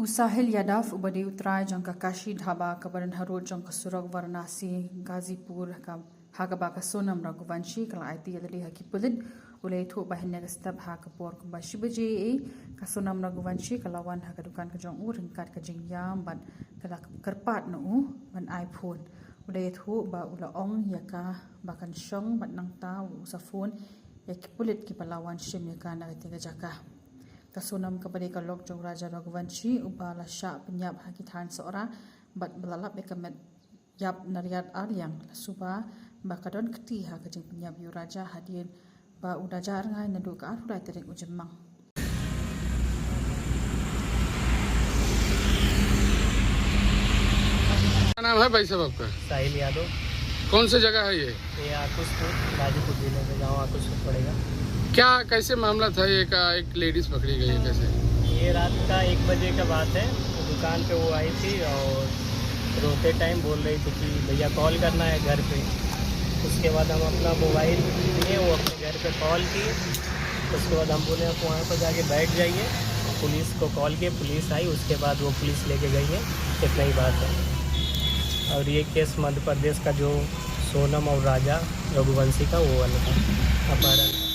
Musahil Yadav ubadi utrai jangka kashi dhaba kabaran harut jangka surak Varanasi Gazipur hagaba kasonam Raghuvanshi kala IT yadali hakipulit ulay thu bahin nagastab hakapor kubashibaji kasonam Raghuvanshi kalawan hakadukan kajong ringkat kajing yam ban kala kerpat no ban iPhone ulay thu ba ulaong yaka bakan syong ban nang tao sa phone yakipulit kipalawan shim yaka nagatiga jaka kasonam kabadi kalok jong Raja Raghuvanshi ubala sya penyap hakithan seora bat belalap ekamet yap nariat aryang suba bakadon keti ha kajing penyap yu raja hadien ba udajar ngai nadu ka arurai tereng ujemang क्या नाम है भाई साहब आपका? साहिल यादव। कौन सी जगह है ये? आकुशपुर गाजीपुर जिले में गाँव आकुशपुर पड़ेगा। क्या कैसे मामला था ये का एक लेडीज पकड़ी गई है कैसे? ये रात का 1 बजे का बात है। दुकान पे वो आई थी और रोते टाइम बोल रही थी कि भैया कॉल करना है घर पे। उसके बाद हम अपना मोबाइल लिए, वो अपने घर पे कॉल की। उसके बाद हम बोले आप वहाँ पर जाके बैठ जाइए। पुलिस को कॉल किए, पुलिस आई। उसके बाद वो पुलिस लेके गई है। इतना ही बात है। और ये केस मध्य प्रदेश का जो सोनम और राजा रघुवंशी का वो वाला था अपहरण।